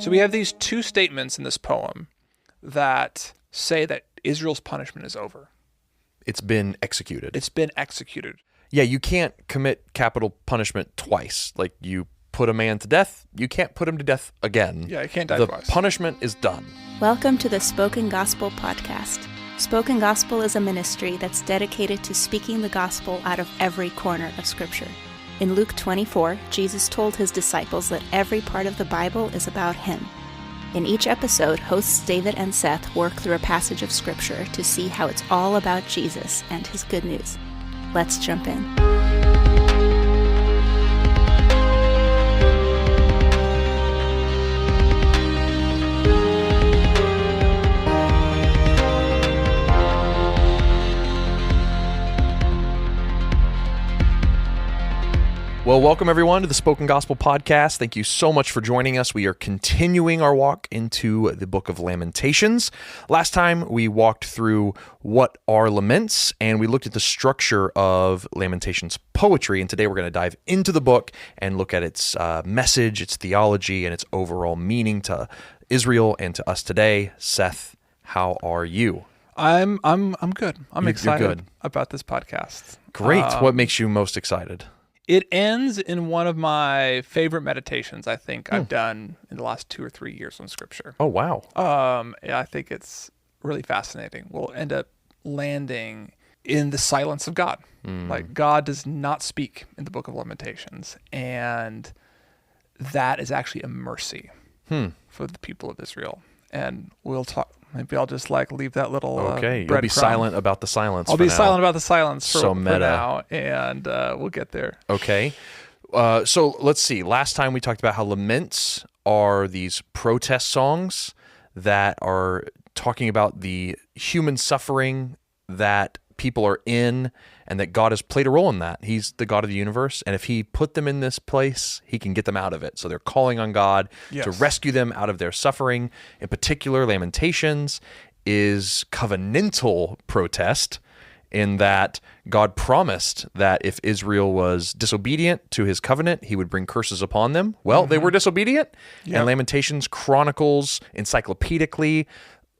So we have these two statements in this poem that say that Israel's punishment is over. It's been executed. It's been executed. Yeah, you can't commit capital punishment twice. Like, you put a man to death, you can't put him to death again. Yeah, you can't die the twice. The punishment is done. Welcome to the Spoken Gospel Podcast. Spoken Gospel is a ministry that's dedicated to speaking the gospel out of every corner of Scripture. In Luke 24, Jesus told his disciples that every part of the Bible is about him. In each episode, hosts David and Seth work through a passage of Scripture to see how it's all about Jesus and his good news. Let's jump in. Well, welcome everyone to the Spoken Gospel Podcast. Thank you so much for joining us. We are continuing our walk into the Book of Lamentations. Last time we walked through what are laments, and we looked at the structure of Lamentations poetry, and today we're going to dive into the book and look at its message, its theology, and its overall meaning to Israel and to us today. Seth, how are you? I'm good. I'm excited good. about this podcast. Great. What makes you most excited? It ends in one of my favorite meditations I think I've done in the last 2 or 3 years on Scripture. Oh, wow. Yeah, I think it's really fascinating. We'll end up landing in the silence of God. Like, God does not speak in the Book of Lamentations, and that is actually a mercy for the people of Israel. And we'll talk. Maybe I'll just leave that little okay. You'll be breadcrumb. silent about the silence. I'll be silent about the silence for meta. now, and we'll get there. Okay. So let's see. Last time we talked about how laments are these protest songs that are talking about the human suffering that people are in, and that God has played a role in that. He's the God of the universe, and if he put them in this place, he can get them out of it. So they're calling on God to rescue them out of their suffering. In particular, Lamentations is covenantal protest, in that God promised that if Israel was disobedient to his covenant, he would bring curses upon them. Well, they were disobedient, and Lamentations chronicles encyclopedically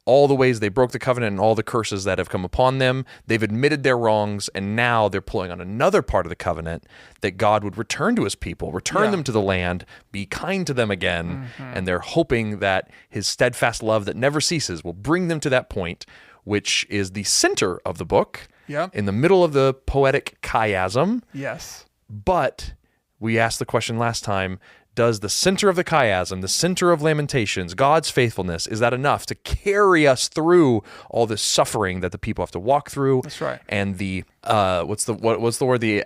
all the ways they broke the covenant and all the curses that have come upon them. They've admitted their wrongs, and now they're pulling on another part of the covenant, that God would return to his people, return them to the land, be kind to them again, and they're hoping that his steadfast love that never ceases will bring them to that point, which is the center of the book, in the middle of the poetic chiasm. Yes. But we asked the question last time, does the center of the chiasm, the center of Lamentations, God's faithfulness, is that enough to carry us through all this suffering that the people have to walk through? That's right. And the what's the word? The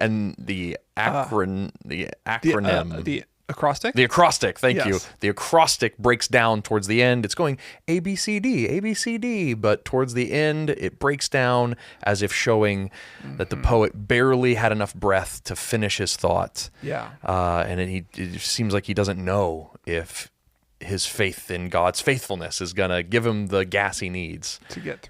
acronym. The acrostic? The acrostic, thank you. Yes. The acrostic breaks down towards the end. It's going A, B, C, D, A, B, C, D, but towards the end, it breaks down as if showing that the poet barely had enough breath to finish his thought. Yeah. And it seems like he doesn't know if his faith in God's faithfulness is going to give him the gas he needs to get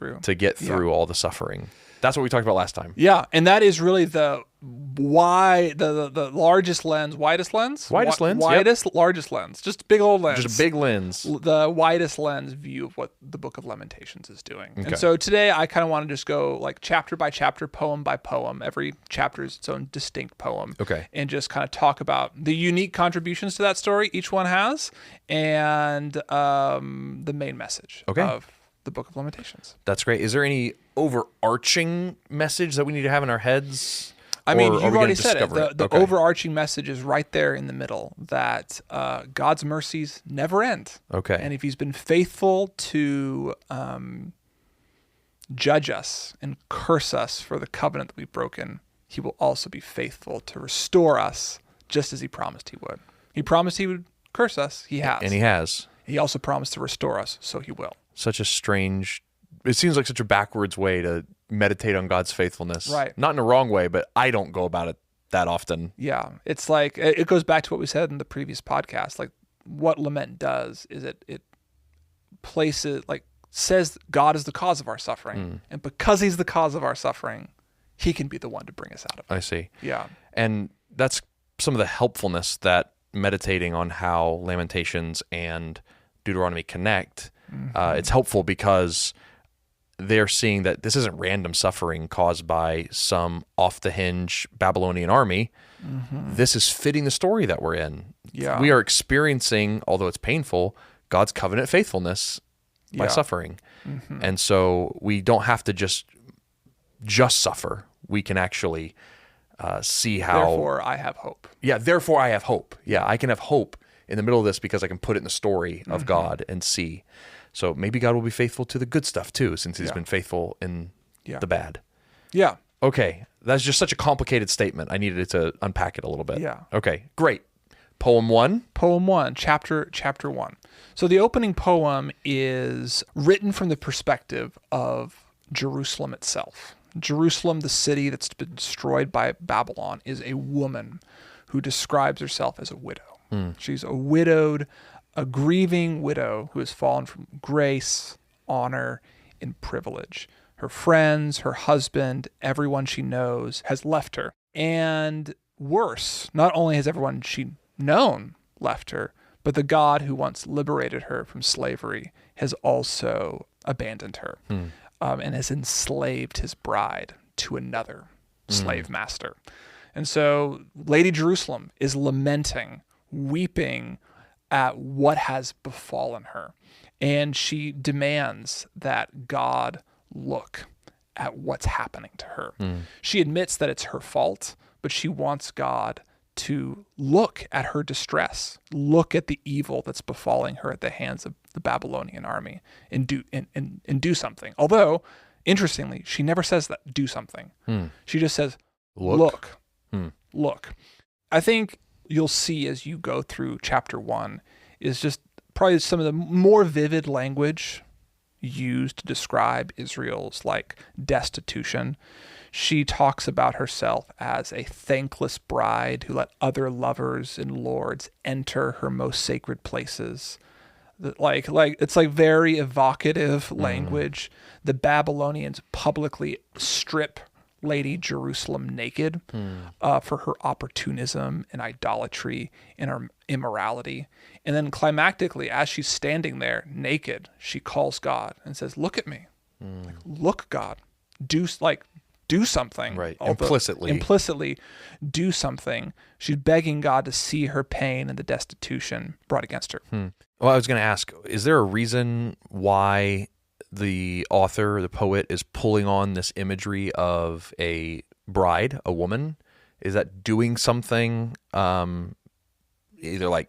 through all the suffering. That's what we talked about last time. Yeah, and that is really the largest lens, widest lens? Largest lens. Just a big old lens. Just a big lens. The widest lens view of what the Book of Lamentations is doing. Okay. And so today I kind of want to just go chapter by chapter, poem by poem. Every chapter is its own distinct poem. Okay. And just kind of talk about the unique contributions to that story each one has, and the main message of the Book of Lamentations. That's great. Is there any overarching message that we need to have in our heads? I mean, you've already said it. The Okay. overarching message is right there in the middle, that God's mercies never end. Okay. And if he's been faithful to judge us and curse us for the covenant that we've broken, he will also be faithful to restore us, just as he promised he would. He promised he would curse us. He has. And he has. He also promised to restore us, so he will. It seems like such a backwards way to meditate on God's faithfulness. Right. Not in a wrong way, but I don't go about it that often. Yeah. It's like, it goes back to what we said in the previous podcast. Like, what lament does is it places, says God is the cause of our suffering. And because he's the cause of our suffering, he can be the one to bring us out of it. I see. Yeah. And that's some of the helpfulness that meditating on how Lamentations and Deuteronomy connect, it's helpful because they're seeing that this isn't random suffering caused by some off-the-hinge Babylonian army. This is fitting the story that we're in. Yeah. We are experiencing, although it's painful, God's covenant faithfulness by suffering. And so we don't have to just suffer. We can actually see how... Therefore, I have hope. Yeah, therefore I have hope. Yeah, I can have hope in the middle of this because I can put it in the story of God and see. So maybe God will be faithful to the good stuff too, since he's been faithful in the bad. Yeah. Okay, that's just such a complicated statement. I needed to unpack it a little bit. Yeah. Okay, great. Poem 1? Poem 1, chapter 1. So the opening poem is written from the perspective of Jerusalem itself. Jerusalem, the city that's been destroyed by Babylon, is a woman who describes herself as a widow. She's a widowed, a grieving widow who has fallen from grace, honor, and privilege. Her friends, her husband, everyone she knows has left her. And worse, not only has everyone she known left her, but the God who once liberated her from slavery has also abandoned her and has enslaved his bride to another slave master. And so Lady Jerusalem is lamenting, weeping at what has befallen her. And she demands that God look at what's happening to her. She admits that it's her fault, but she wants God to look at her distress, look at the evil that's befalling her at the hands of the Babylonian army and do something. Although, interestingly, she never says that, do something. She just says, look. Look. I think you'll see as you go through chapter 1 is just probably some of the more vivid language used to describe Israel's destitution. She talks about herself as a thankless bride who let other lovers and lords enter her most sacred places. It's very evocative language. The Babylonians publicly strip Lady Jerusalem naked for her opportunism and idolatry and her immorality. And then climactically, as she's standing there naked, she calls God and says, look at me. Look, God. Do something. Right. Implicitly do something. She's begging God to see her pain and the destitution brought against her. Well, I was going to ask, is there a reason why the author, the poet, is pulling on this imagery of a bride, a woman? Is that doing something either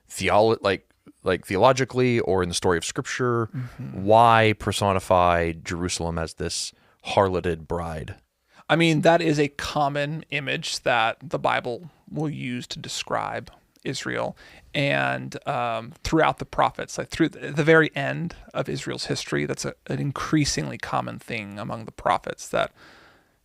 theologically or in the story of Scripture? Why personify Jerusalem as this harloted bride? I mean, that is a common image that the Bible will use to describe Israel. And throughout the prophets, through the very end of Israel's history, that's an increasingly common thing among the prophets, that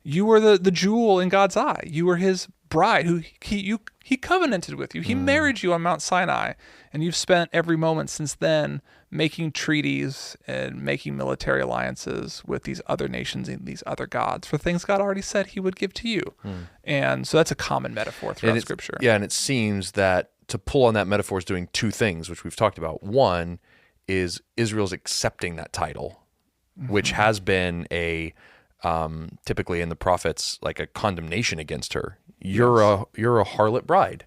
you were the jewel in God's eye. You were his bride who he covenanted with you. He married you on Mount Sinai, and you've spent every moment since then making treaties and making military alliances with these other nations and these other gods for things God already said he would give to you. And so that's a common metaphor throughout Scripture. Yeah, and it seems that to pull on that metaphor is doing two things, which we've talked about. One is Israel's accepting that title, which has been typically in the prophets, like a condemnation against her. You're a harlot bride.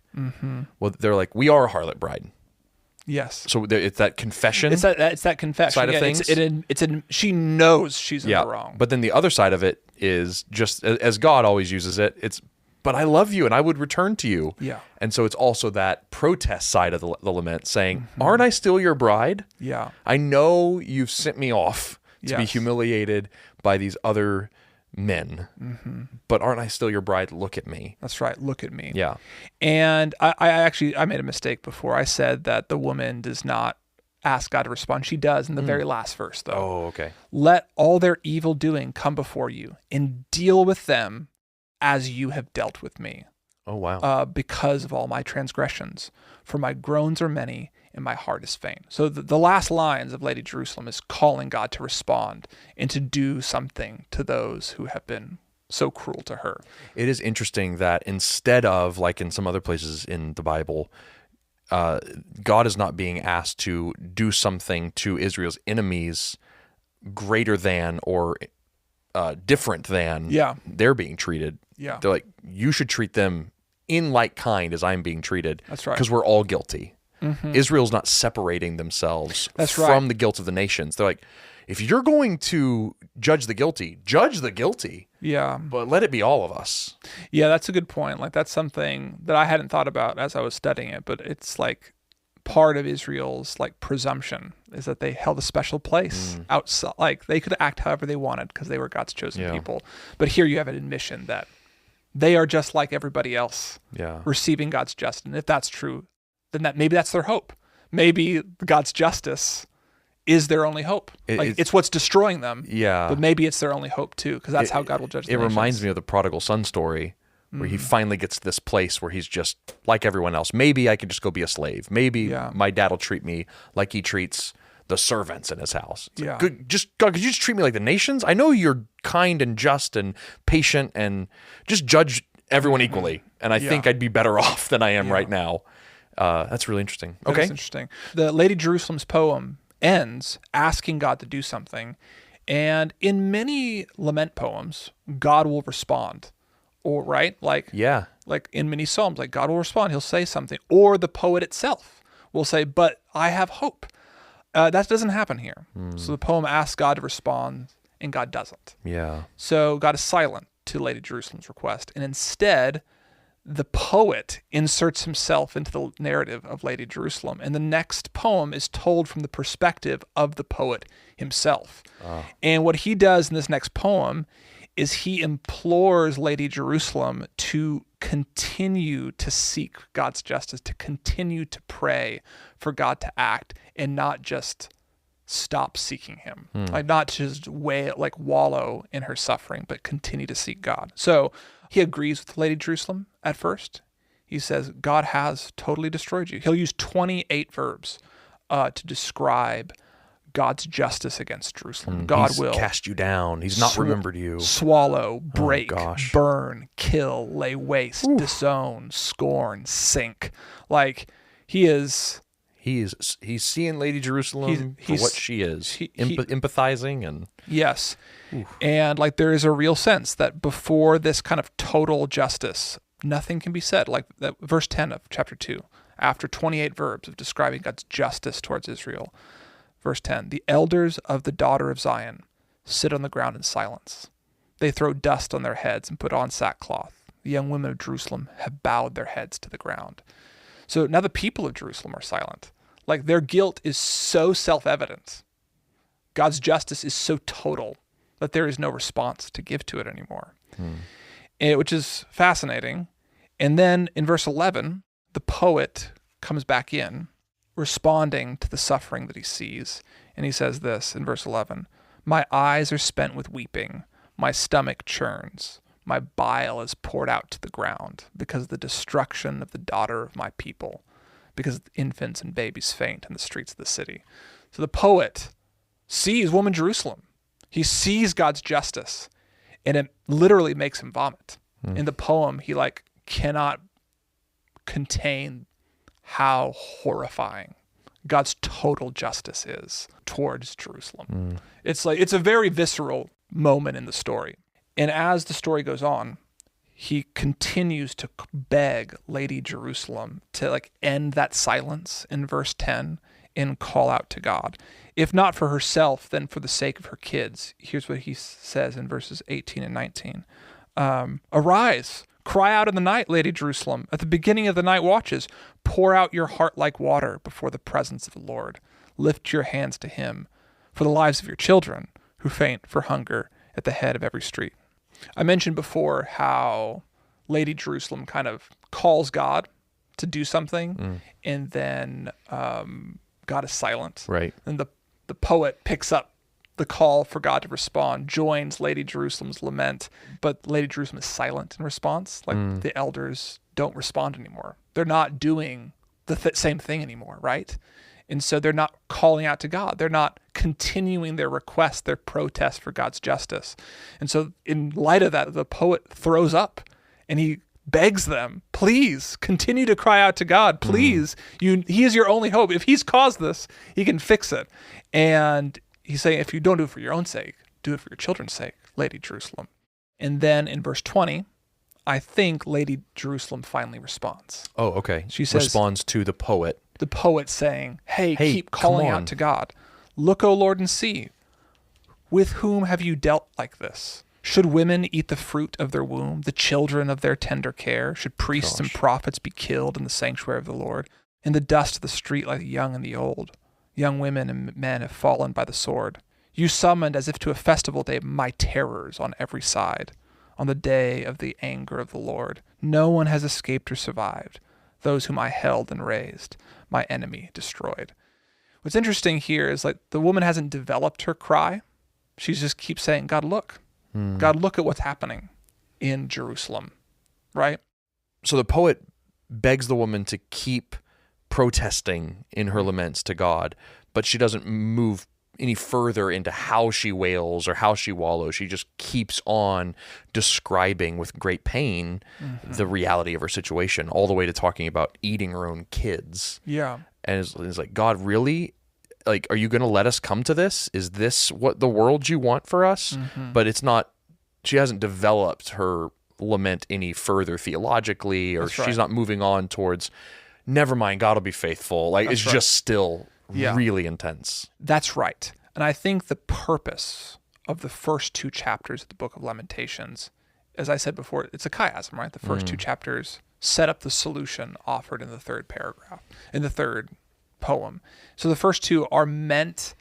Well, they're like, we are a harlot bride. Yes. So it's that confession. It's that confession side of things. She knows she's in the wrong. But then the other side of it is just as God always uses it. But I love you and I would return to you. Yeah. And so it's also that protest side of the lament, saying, aren't I still your bride? Yeah. I know you've sent me off to be Yes. humiliated by these other men, but aren't I still your bride? Look at me. That's right. Look at me. Yeah. And I made a mistake before. I said that the woman does not ask God to respond. She does in the very last verse, though. Oh, okay. Let all their evil doing come before you and deal with them as you have dealt with me. Oh, wow. Because of all my transgressions. For my groans are many and my heart is faint. So the last lines of Lady Jerusalem is calling God to respond and to do something to those who have been so cruel to her. It is interesting that instead of, like in some other places in the Bible, God is not being asked to do something to Israel's enemies greater than or different than they're being treated. Yeah. They're like, you should treat them in like kind as I'm being treated. That's right. Because we're all guilty. Israel's not separating themselves from the guilt of the nations. They're like, if you're going to judge the guilty, judge the guilty. Yeah. But let it be all of us. Yeah, that's a good point. Like, that's something that I hadn't thought about as I was studying it, but it's like part of Israel's like presumption is that they held a special place outside. Like, they could act however they wanted because they were God's chosen people. But here you have an admission that they are just like everybody else, receiving God's justice. And if that's true, then maybe that's their hope. Maybe God's justice is their only hope. It's what's destroying them. Yeah. But maybe it's their only hope too, because that's how God will judge the nations. It reminds me of the prodigal son story, where he finally gets to this place where he's just like everyone else. Maybe I can just go be a slave. Maybe my dad will treat me like he treats the servants in his house. It's like, God, could you just treat me like the nations? I know you're kind and just and patient, and just judge everyone equally. And I think I'd be better off than I am right now. That's really interesting. Okay. That's interesting. The Lady Jerusalem's poem ends asking God to do something. And in many lament poems, God will respond. Or, right? Like in many psalms, like God will respond. He'll say something. Or the poet itself will say, but I have hope. That doesn't happen here. So the poem asks God to respond, and God doesn't. Yeah. So God is silent to Lady Jerusalem's request. And instead, the poet inserts himself into the narrative of Lady Jerusalem. And the next poem is told from the perspective of the poet himself. And what he does in this next poem is he implores Lady Jerusalem to continue to seek God's justice, to continue to pray for God to act, and not just stop seeking him. Like, not just wallow in her suffering, but continue to seek God. So he agrees with Lady Jerusalem at first. He says, God has totally destroyed you. He'll use 28 verbs to describe God's justice against Jerusalem. God He's will cast you down. He's not remembered you. Swallow, break, burn, kill, lay waste, disown, scorn, sink. Like, he's seeing Lady Jerusalem for what she is, empathizing and yes. And like, there is a real sense that before this kind of total justice, nothing can be said. Like that verse 10 of chapter 2, after 28 verbs of describing God's justice towards Israel. Verse 10, the elders of the daughter of Zion sit on the ground in silence. They throw dust on their heads and put on sackcloth. The young women of Jerusalem have bowed their heads to the ground. So now the people of Jerusalem are silent. Like, their guilt is so self-evident. God's justice is so total that there is no response to give to it anymore, which is fascinating. And then in verse 11, the poet comes back in, responding to the suffering that he sees. And he says this in verse 11, my eyes are spent with weeping. My stomach churns. My bile is poured out to the ground because of the destruction of the daughter of my people, because infants and babies faint in the streets of the city. So the poet sees woman Jerusalem. He sees God's justice, and it literally makes him vomit. In the poem, he cannot contain how horrifying God's total justice is towards Jerusalem. It's a very visceral moment in the story. And as the story goes on, he continues to beg Lady Jerusalem to end that silence in verse 10 and call out to God. If not for herself, then for the sake of her kids. Here's what he says in verses 18 and 19. Arise, cry out in the night, Lady Jerusalem. At the beginning of the night watches, pour out your heart like water before the presence of the Lord. Lift your hands to him for the lives of your children who faint for hunger at the head of every street. I mentioned before how Lady Jerusalem kind of calls God to do something, and then God is silent. Right. And the poet picks up the call for God to respond, joins Lady Jerusalem's lament, but Lady Jerusalem is silent in response. The elders don't respond anymore. They're not doing the same thing anymore, right? And so they're not calling out to God. They're not continuing their request, their protest for God's justice. And so in light of that, the poet throws up, and he begs them, please continue to cry out to God. Please, he is your only hope. If he's caused this, he can fix it. And he's saying, if you don't do it for your own sake, do it for your children's sake, Lady Jerusalem. And then in verse 20, I think Lady Jerusalem finally responds. Oh, okay. She says, responds to the poet. The poet saying, hey, keep come calling on. out to God. Look, O Lord, and see. With whom have you dealt like this? Should women eat the fruit of their womb, the children of their tender care? Should priests and prophets be killed in the sanctuary of the Lord? In the dust of the street like the young and the old, young women and men have fallen by the sword. You summoned as if to a festival day my terrors on every side. On the day of the anger of the Lord, no one has escaped or survived. Those whom I held and raised, my enemy destroyed. What's interesting here is like the woman hasn't developed her cry. She just keeps saying, God, look. God, look at what's happening in Jerusalem, right? So the poet begs the woman to keep protesting in her laments to God, but she doesn't move any further into how she wails or how she wallows. She just keeps on describing with great pain the reality of her situation, all the way to talking about eating her own kids. Yeah. And it's like, God, really? Like, are you going to let us come to this? Is this what the world you want for us? But it's not, she hasn't developed her lament any further theologically, or she's not moving on towards, never mind, God will be faithful. Like, it's just still really intense. That's right. And I think the purpose of the first two chapters of the Book of Lamentations, as I said before, it's a chiasm, right? The first two chapters set up the solution offered in the third paragraph, in the third poem. So the first two are meant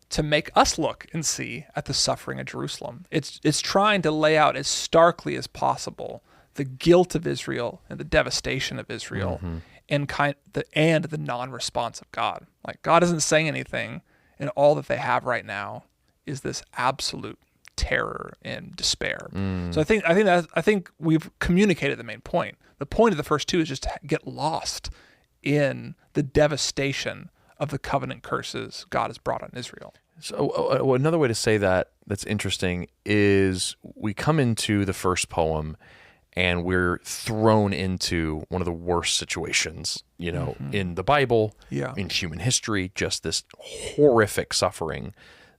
to make us look and see at the suffering of Jerusalem. It's trying to lay out as starkly as possible the guilt of Israel and the devastation of Israel and the non-response of God. Like, God isn't saying anything, and all that they have right now is this absolute terror and despair. So I think we've communicated the main point. The point of the first two is just to get lost in the devastation of the covenant curses God has brought on Israel. So another way to say that that's interesting is we come into the first poem and we're thrown into one of the worst situations, in the Bible, in human history, just this horrific suffering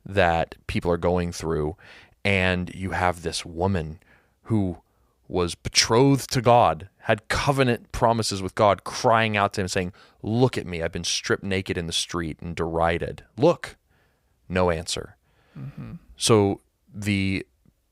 that people are going through. And you have this woman who was betrothed to God, had covenant promises with God, crying out to him saying, look at me, I've been stripped naked in the street and derided. Look, no answer. So the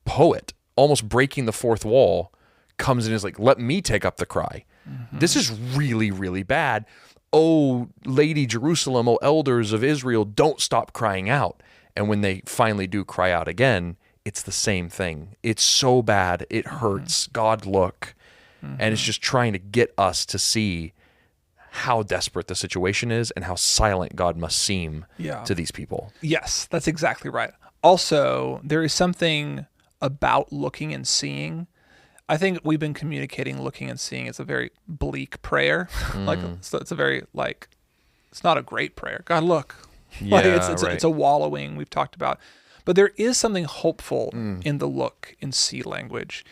poet, almost breaking the fourth wall, comes in and is like, let me take up the cry. This is really, really bad. Oh, Lady Jerusalem, oh, elders of Israel, don't stop crying out. And when they finally do cry out again, it's the same thing. It's so bad. It hurts. God, look. And it's just trying to get us to see how desperate the situation is and how silent God must seem to these people. Yes, that's exactly right. Also, there is something about looking and seeing. I think we've been communicating looking and seeing is a very bleak prayer. It's a very, it's not a great prayer. God, look. It's a wallowing we've talked about. But there is something hopeful in the look and see language.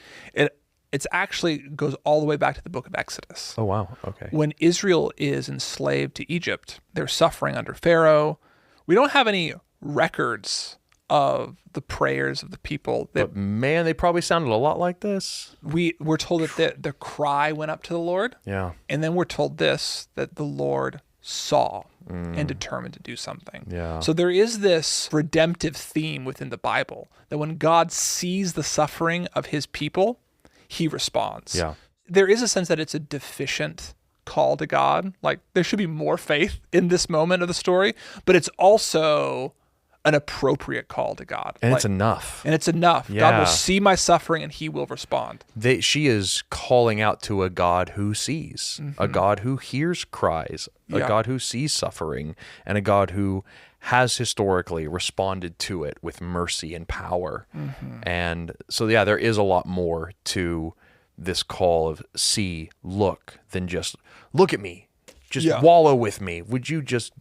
It's actually goes all the way back to the book of Exodus. Oh, wow. Okay. When Israel is enslaved to Egypt, they're suffering under Pharaoh. We don't have any records of the prayers of the people. But man, they probably sounded a lot like this. We're told that the cry went up to the Lord. Yeah. And then we're told that the Lord saw and determined to do something. Yeah. So there is this redemptive theme within the Bible that when God sees the suffering of his people, he responds. Yeah. There is a sense that it's a deficient call to God. Like, there should be more faith in this moment of the story, but it's also an appropriate call to God. And it's enough. And it's enough. Yeah. God will see my suffering and he will respond. She is calling out to a God who sees, a God who hears cries, a God who sees suffering, and a God who has historically responded to it with mercy and power. And so, there is a lot more to this call of see, look, than just look at me. Just wallow with me. Would you just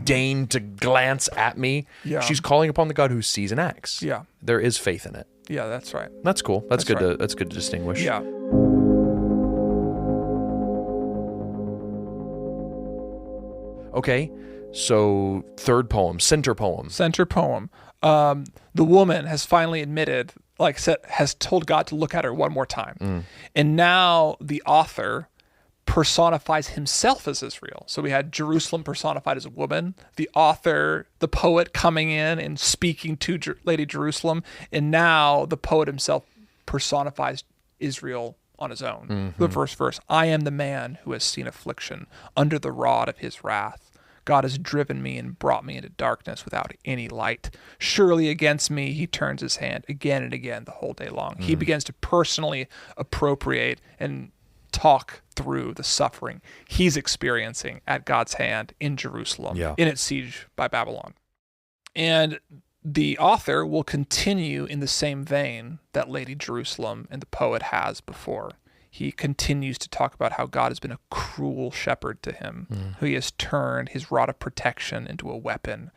deign to glance at me? Yeah. She's calling upon the God who sees and acts. Yeah. There is faith in it. Yeah, that's right. That's cool. That's good right. to distinguish. Yeah. Okay, so third poem, center poem. Center poem. The woman has finally admitted, has told God to look at her one more time. And now the author personifies himself as Israel. So we had Jerusalem personified as a woman, the author, the poet coming in and speaking to Lady Jerusalem, and now the poet himself personifies Israel on his own. The first verse, I am the man who has seen affliction under the rod of his wrath. God has driven me and brought me into darkness without any light. Surely against me he turns his hand again and again the whole day long. He begins to personally appropriate and talk through the suffering he's experiencing at God's hand in Jerusalem, in its siege by Babylon. And the author will continue in the same vein that Lady Jerusalem and the poet has before. He continues to talk about how God has been a cruel shepherd to him, who he has turned his rod of protection into a weapon,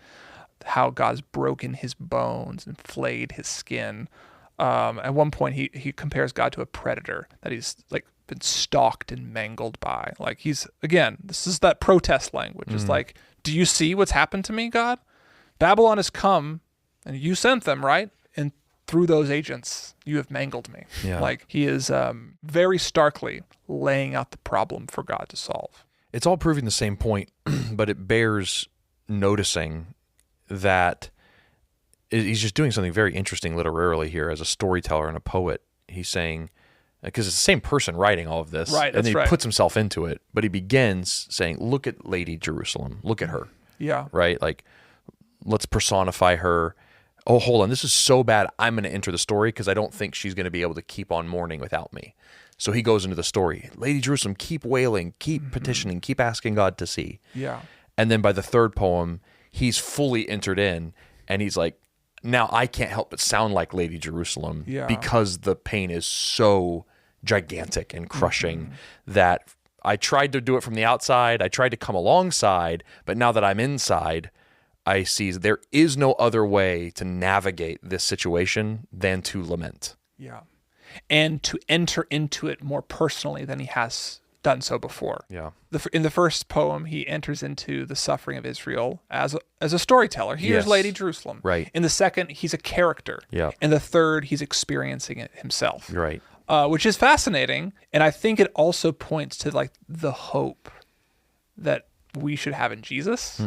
how God has broken his bones and flayed his skin. At one point, he compares God to a predator that he's been stalked and mangled by. This is that protest language. It's like, do you see what's happened to me, God? Babylon has come, and you sent them, right? And through those agents, you have mangled me. Yeah. He is very starkly laying out the problem for God to solve. It's all proving the same point, but it bears noticing that he's just doing something very interesting literarily here as a storyteller and a poet. He's saying, because it's the same person writing all of this, right? And then he puts himself into it, but he begins saying, look at Lady Jerusalem, look at her. Yeah. Right? Let's personify her. Oh, hold on, this is so bad, I'm going to enter the story because I don't think she's going to be able to keep on mourning without me. So he goes into the story. Lady Jerusalem, keep wailing, keep petitioning, keep asking God to see. Yeah. And then by the third poem, he's fully entered in, and he's like, now I can't help but sound like Lady Jerusalem because the pain is so gigantic and crushing that I tried to do it from the outside. I tried to come alongside, but now that I'm inside, I see there is no other way to navigate this situation than to lament. Yeah. And to enter into it more personally than he has done so before. Yeah. In the first poem, he enters into the suffering of Israel as a storyteller. Here's Lady Jerusalem. Right. In the second, he's a character. Yeah. In the third, he's experiencing it himself. Right. Which is fascinating, and I think it also points to the hope that we should have in Jesus.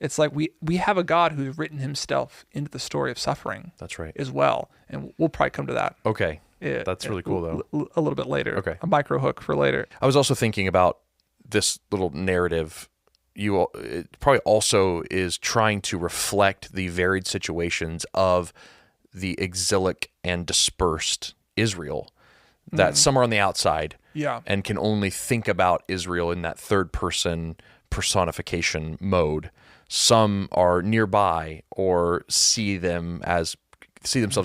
It's like we have a God who's written himself into the story of suffering. That's right. As well, and we'll probably come to that. Okay. That's really cool, though. A little bit later. Okay. A micro hook for later. I was also thinking about this little narrative. It probably also is trying to reflect the varied situations of the exilic and dispersed Israel. That some are on the outside and can only think about Israel in that third person personification mode. Some are nearby or see themselves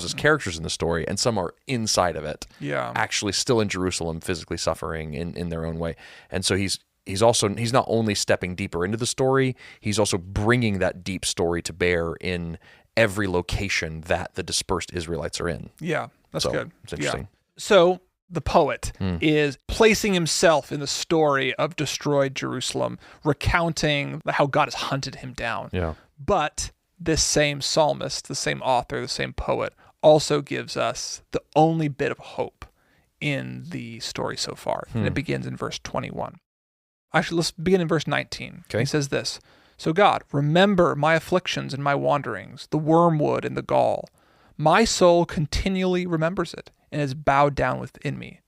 as characters in the story, and some are inside of it, actually still in Jerusalem, physically suffering in their own way. And so he's not only stepping deeper into the story, he's also bringing that deep story to bear in every location that the dispersed Israelites are in. Yeah, that's good. It's interesting. Yeah. So the poet is placing himself in the story of destroyed Jerusalem, recounting how God has hunted him down. Yeah. But this same psalmist, the same author, the same poet, also gives us the only bit of hope in the story so far. And it begins in verse 21. Actually, let's begin in verse 19. Okay. He says this, So God, remember my afflictions and my wanderings, the wormwood and the gall. My soul continually remembers it and is bowed down within me.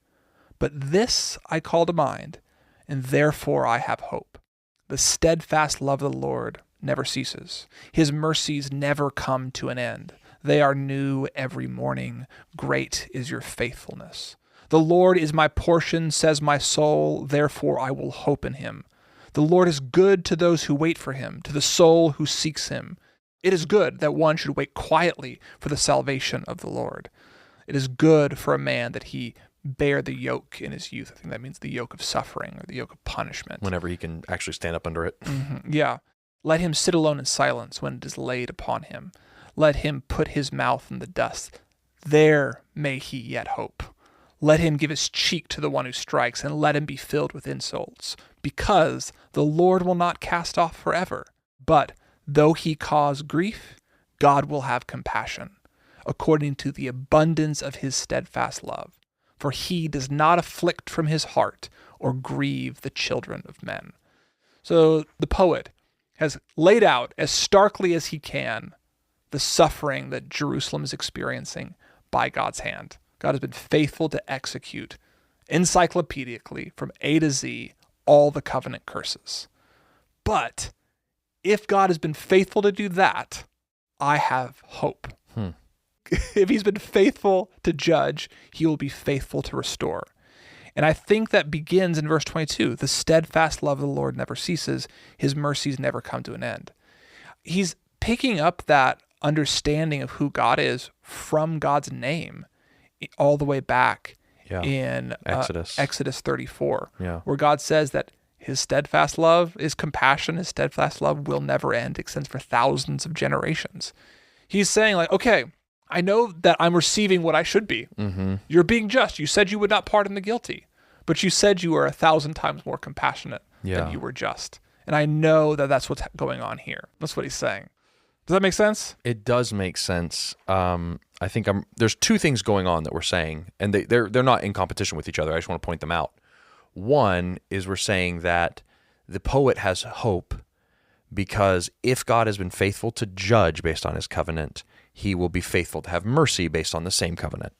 But this I call to mind, and therefore I have hope. The steadfast love of the Lord never ceases. His mercies never come to an end. They are new every morning. Great is your faithfulness. The Lord is my portion, says my soul, therefore I will hope in him. The Lord is good to those who wait for him, to the soul who seeks him. It is good that one should wait quietly for the salvation of the Lord. It is good for a man that he bear the yoke in his youth. I think that means the yoke of suffering or the yoke of punishment. Whenever he can actually stand up under it. Yeah. Let him sit alone in silence when it is laid upon him. Let him put his mouth in the dust. There may he yet hope. Let him give his cheek to the one who strikes, and let him be filled with insults. Because the Lord will not cast off forever. But though he cause grief, God will have compassion, according to the abundance of his steadfast love. For he does not afflict from his heart or grieve the children of men. So the poet has laid out as starkly as he can the suffering that Jerusalem is experiencing by God's hand. God has been faithful to execute encyclopedically from A to Z all the covenant curses. But if God has been faithful to do that, I have hope. If he's been faithful to judge, he will be faithful to restore. And I think that begins in verse 22. The steadfast love of the Lord never ceases. His mercies never come to an end. He's picking up that understanding of who God is from God's name all the way back in Exodus 34, where God says that his steadfast love, his compassion, his steadfast love will never end, extends for thousands of generations. He's saying like, okay, I know that I'm receiving what I should be. You're being just. You said you would not pardon the guilty, but you said you were 1,000 times more compassionate than you were just. And I know that that's what's going on here. That's what he's saying. Does that make sense? It does make sense. I think there's two things going on that we're saying, and they're not in competition with each other. I just want to point them out. One is we're saying that the poet has hope because if God has been faithful to judge based on his covenant, he will be faithful to have mercy based on the same covenant.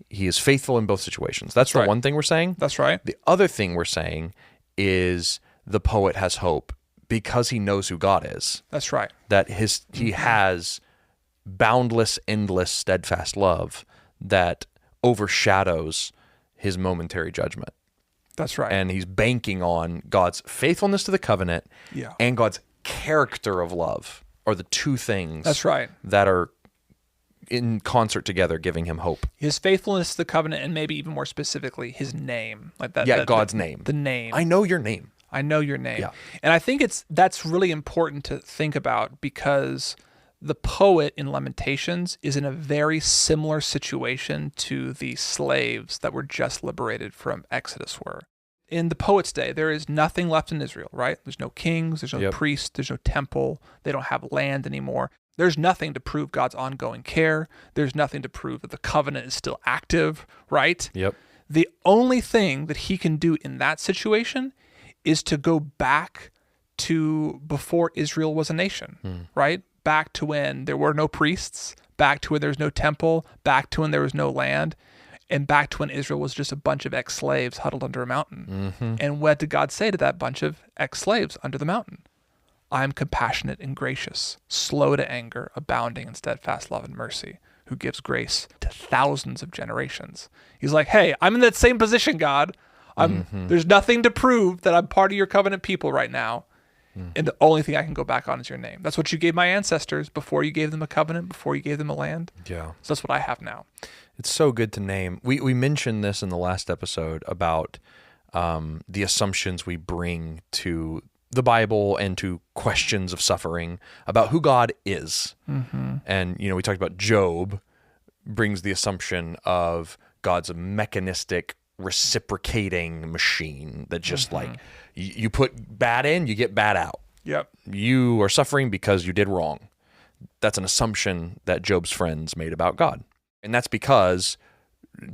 He is faithful in both situations. That's the one thing we're saying. That's right. The other thing we're saying is the poet has hope because he knows who God is. That's right. That he has boundless, endless, steadfast love that overshadows his momentary judgment. That's right. And he's banking on God's faithfulness to the covenant and God's character of love are the two things that are in concert together giving him hope. His faithfulness to the covenant, and maybe even more specifically, his name. Like that. God's name. The name. I know your name. I know your name. Yeah. And I think that's really important to think about because the poet in Lamentations is in a very similar situation to the slaves that were just liberated from Exodus were. In the poet's day, there is nothing left in Israel, right? There's no kings, there's no priests, there's no temple, they don't have land anymore. There's nothing to prove God's ongoing care. There's nothing to prove that the covenant is still active, right? Yep. The only thing that he can do in that situation is to go back to before Israel was a nation, right? Back to when there were no priests, back to when there was no temple, back to when there was no land, and back to when Israel was just a bunch of ex-slaves huddled under a mountain. And what did God say to that bunch of ex-slaves under the mountain? I am compassionate and gracious, slow to anger, abounding in steadfast love and mercy, who gives grace to thousands of generations. He's like, hey, I'm in that same position, God. There's nothing to prove that I'm part of your covenant people right now. And the only thing I can go back on is your name. That's what you gave my ancestors before you gave them a covenant, before you gave them a land. Yeah. So that's what I have now. It's so good to name. We mentioned this in the last episode about the assumptions we bring to the Bible and to questions of suffering about who God is. And, we talked about Job brings the assumption of God's a mechanistic reciprocating machine that just like you put bad in, you get bad out. Yep. You are suffering because you did wrong. That's an assumption that Job's friends made about God. And that's because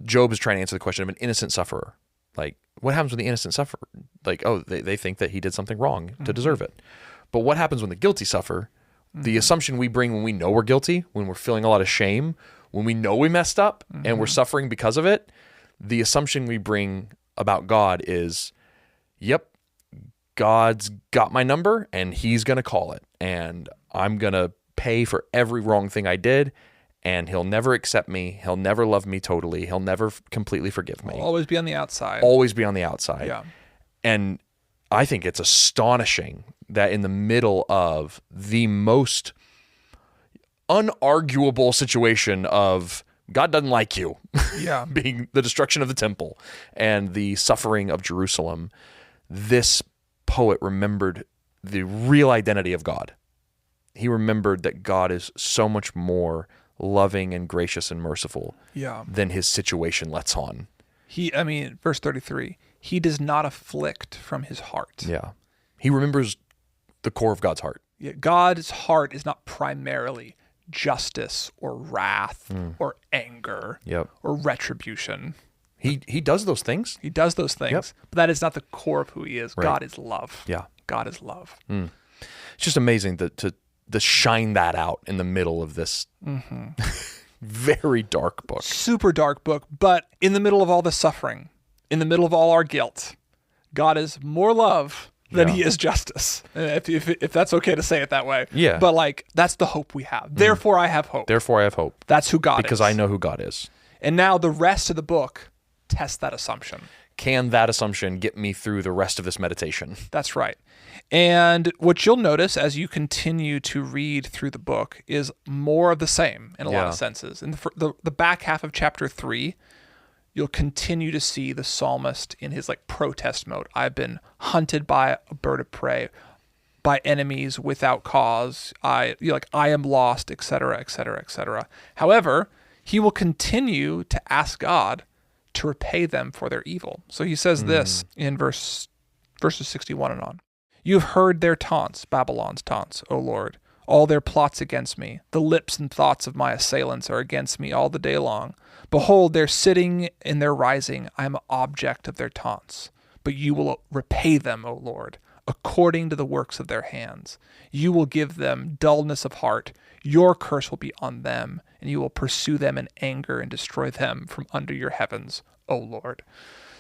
Job is trying to answer the question of an innocent sufferer. Like, what happens when the innocent suffer? Like, they think that he did something wrong to deserve it. But what happens when the guilty suffer? The assumption we bring when we know we're guilty, when we're feeling a lot of shame, when we know we messed up and we're suffering because of it, the assumption we bring about God is, yep, God's got my number and he's going to call it. And I'm going to pay for every wrong thing I did. And he'll never accept me. He'll never love me totally. He'll never completely forgive me. I'll always be on the outside. Always be on the outside. Yeah. And I think it's astonishing that in the middle of the most unarguable situation of God doesn't like you, being the destruction of the temple and the suffering of Jerusalem, this poet remembered the real identity of God. He remembered that God is so much more loving and gracious and merciful than his situation lets on. Verse 33, he does not afflict from his heart. Yeah. He remembers the core of God's heart. Yeah, God's heart is not primarily justice or wrath or anger or retribution. He does those things. He does those things, but that is not the core of who he is. Right. God is love. Yeah. God is love. It's just amazing to shine that out in the middle of this very dark book. Super dark book, but in the middle of all the suffering, in the middle of all our guilt, God is more love than he is justice. If that's okay to say it that way. Yeah. But like, that's the hope we have. Therefore, I have hope. Therefore, I have hope. That's who God is. Because I know who God is. And now the rest of the book tests that assumption. Can that assumption get me through the rest of this meditation? That's right. And what you'll notice as you continue to read through the book is more of the same in a lot of senses. In the back half of chapter 3, you'll continue to see the psalmist in his like protest mode. I've been hunted by a bird of prey, by enemies without cause. I am lost, etc., etc., etc. However, he will continue to ask God to repay them for their evil. So he says this in verses 61 and on. You have heard their taunts, Babylon's taunts, O Lord, all their plots against me. The lips and thoughts of my assailants are against me all the day long. Behold, their sitting and their rising, I am an object of their taunts. But you will repay them, O Lord, according to the works of their hands. You will give them dullness of heart. Your curse will be on them, and you will pursue them in anger and destroy them from under your heavens, O Lord.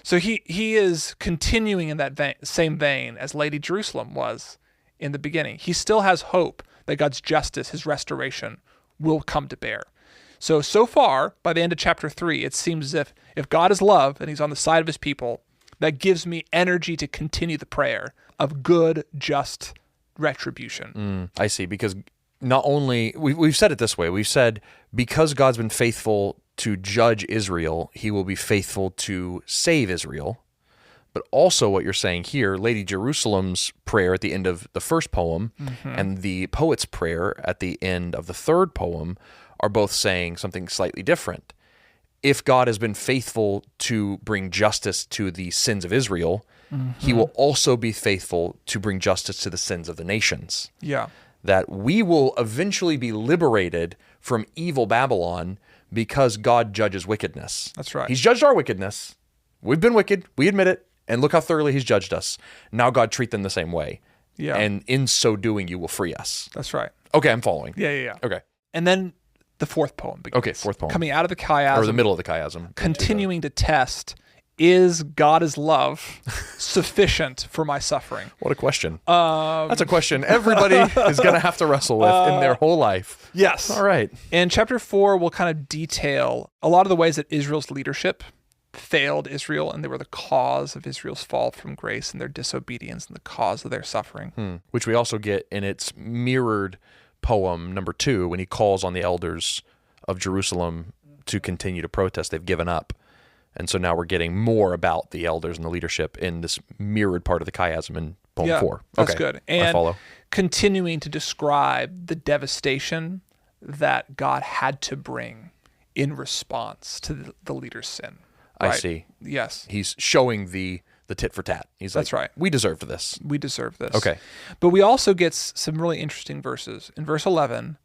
So he is continuing in that same vein as Lady Jerusalem was in the beginning. He still has hope that God's justice, his restoration, will come to bear. So far, by the end of chapter 3, it seems as if God is love and he's on the side of his people, that gives me energy to continue the prayer of good, just retribution. I see, because not only, we've said it this way, we've said because God's been faithful to judge Israel, he will be faithful to save Israel. But also what you're saying here, Lady Jerusalem's prayer at the end of the first poem and the poet's prayer at the end of the third poem are both saying something slightly different. If God has been faithful to bring justice to the sins of Israel, he will also be faithful to bring justice to the sins of the nations. Yeah. That we will eventually be liberated from evil Babylon because God judges wickedness. That's right. He's judged our wickedness. We've been wicked. We admit it. And look how thoroughly he's judged us. Now God treat them the same way. Yeah. And in so doing, you will free us. That's right. Okay, I'm following. Yeah. Okay. And then the fourth poem begins. Okay, fourth poem. Coming out of the chiasm. Or the middle of the chiasm. Continuing to test, is God's love sufficient for my suffering? What a question. That's a question everybody is going to have to wrestle with in their whole life. Yes. All right. In chapter 4, we'll kind of detail a lot of the ways that Israel's leadership failed Israel, and they were the cause of Israel's fall from grace and their disobedience and the cause of their suffering. Which we also get in its mirrored poem number 2 when he calls on the elders of Jerusalem to continue to protest. They've given up. And so now we're getting more about the elders and the leadership in this mirrored part of the chiasm in poem 4. That's okay. good. I And follow. continuing to describe the devastation that God had to bring in response to the leader's sin. I Right? see. Yes. He's showing the tit for tat. He's That's like, right. We deserve this. We deserve this. Okay. But we also get some really interesting verses. In verse 11,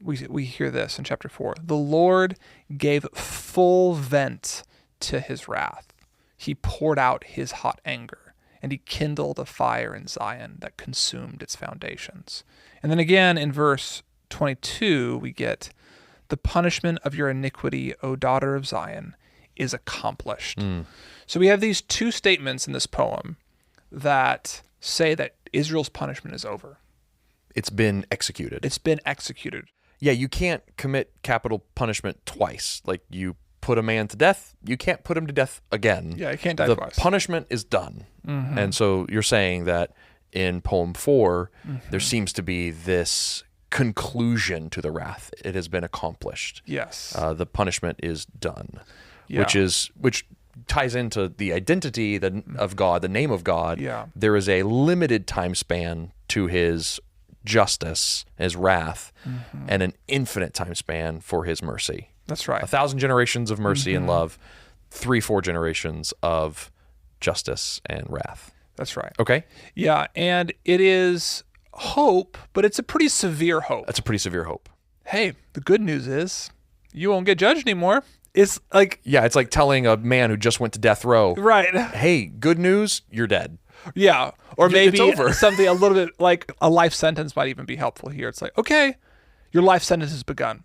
we hear this in chapter 4. The Lord gave full vent to his wrath. He poured out his hot anger, and he kindled a fire in Zion that consumed its foundations. And then again in verse 22, we get the punishment of your iniquity, O daughter of Zion, is accomplished. So we have these two statements in this poem that say that Israel's punishment is over. It's been executed. It's been executed. Yeah, you can't commit capital punishment twice. Like you put a man to death, you can't put him to death again. Yeah, you can't die the twice. punishment is done. And so you're saying that in poem 4, there seems to be this conclusion to the wrath. It has been accomplished. Yes. The punishment is done. Yeah. Which ties into the identity of God, the name of God. Yeah. There is a limited time span to his justice, his wrath, and an infinite time span for his mercy. That's right. 1,000 generations of mercy and love, 3-4 generations of justice and wrath. That's right. Okay? Yeah, and it is hope, but it's a pretty severe hope. That's a pretty severe hope. Hey, the good news is you won't get judged anymore. It's like... Yeah, it's like telling a man who just went to death row, Right. hey, good news, you're dead. Yeah, or maybe It's over. something a little bit like a life sentence might even be helpful here. It's like, okay, your life sentence has begun.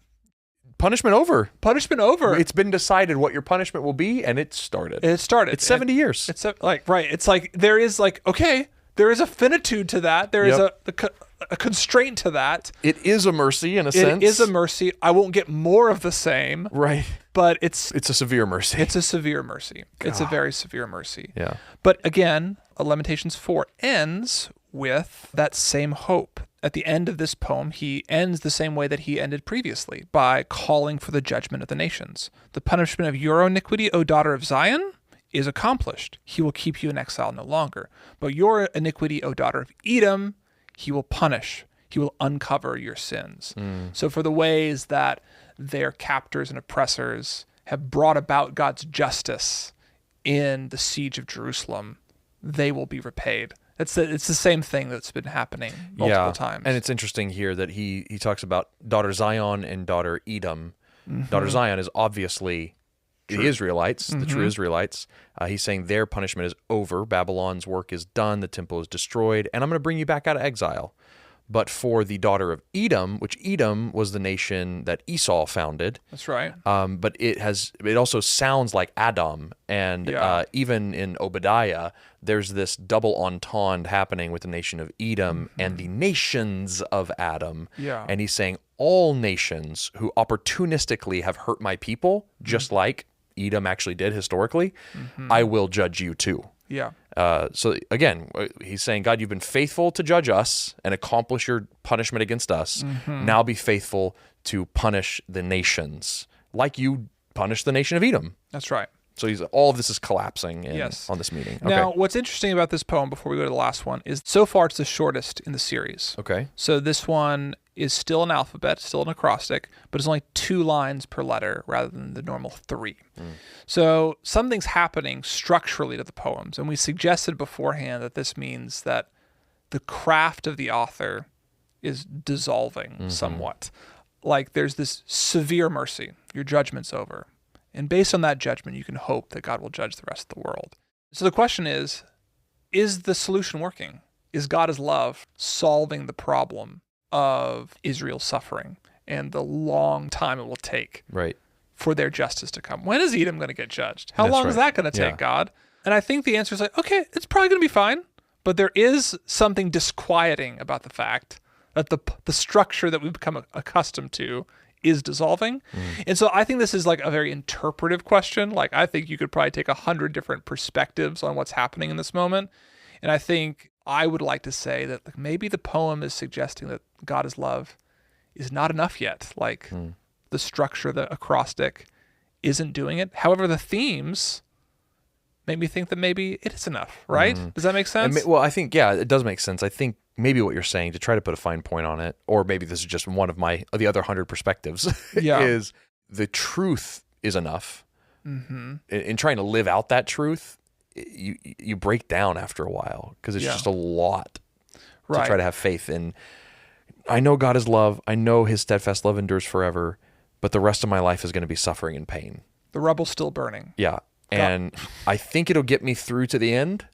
Punishment over. Punishment over. It's been decided what your punishment will be, and it started. It started. It's 70 years. It's right. It's like there is okay, there is a finitude to that. There is a constraint to that. It is a mercy in a sense. It is a mercy. I won't get more of the same. Right. But it's a severe mercy. It's a severe mercy. It's a very severe mercy. Yeah. But again, Lamentations 4 ends with that same hope. At the end of this poem, he ends the same way that he ended previously, by calling for the judgment of the nations. The punishment of your iniquity, O daughter of Zion, is accomplished. He will keep you in exile no longer. But your iniquity, O daughter of Edom, he will punish. He will uncover your sins. So for the ways that their captors and oppressors have brought about God's justice in the siege of Jerusalem, they will be repaid. It's the same thing that's been happening multiple times. And it's interesting here that he talks about daughter Zion and daughter Edom. Daughter Zion is obviously the Israelites, the true Israelites. He's saying their punishment is over. Babylon's work is done. The temple is destroyed. And I'm going to bring you back out of exile. But for the daughter of Edom, which Edom was the nation that Esau founded. That's right. But it also sounds like Adam. And even in Obadiah, there's this double entendre happening with the nation of Edom and the nations of Adam. Yeah. And he's saying all nations who opportunistically have hurt my people, just like Edom actually did historically, I will judge you too. Yeah. So again, he's saying, God, you've been faithful to judge us and accomplish your punishment against us. Now be faithful to punish the nations like you punished the nation of Edom. That's right. So all of this is collapsing on this meeting. Now, what's interesting about this poem, before we go to the last one, is so far it's the shortest in the series. Okay. So this one is still an alphabet, still an acrostic, but it's only 2 lines per letter rather than the normal 3. So something's happening structurally to the poems, and we suggested beforehand that this means that the craft of the author is dissolving somewhat. Like there's this severe mercy. Your judgment's over. And based on that judgment, you can hope that God will judge the rest of the world. So the question is the solution working? Is God's love solving the problem of Israel's suffering and the long time it will take for their justice to come? When is Edom going to get judged? How long is that going to take, God? And I think the answer is like, okay, it's probably going to be fine. But there is something disquieting about the fact that the structure that we've become accustomed to is dissolving. And so I think this is like a very interpretive question. Like I think you could probably take 100 different perspectives on what's happening in this moment. And I think I would like to say that like, maybe the poem is suggesting that God is love is not enough yet. Like the structure, the acrostic isn't doing it. However, the themes make me think that maybe it is enough, right? Does that make sense? Well, I think, it does make sense. I think maybe what you're saying, to try to put a fine point on it, or maybe this is just one of the other 100 perspectives, is the truth is enough. In trying to live out that truth, you break down after a while because it's just a lot to try to have faith in. I know God is love. I know his steadfast love endures forever, but the rest of my life is going to be suffering and pain. The rubble's still burning. Yeah. And I think it'll get me through to the end,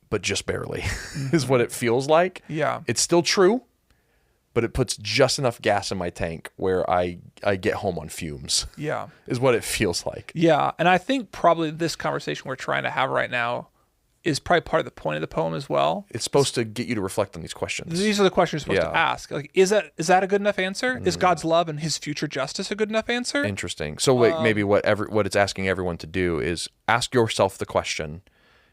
but just barely is what it feels like. Yeah. It's still true, but it puts just enough gas in my tank where I get home on fumes. Yeah. Is what it feels like. Yeah. And I think probably this conversation we're trying to have right now is probably part of the point of the poem as well. It's supposed to get you to reflect on these questions. These are the questions you're supposed to ask. Like, is that a good enough answer? Is God's love and his future justice a good enough answer? Interesting. So maybe what it's asking everyone to do is ask yourself the question,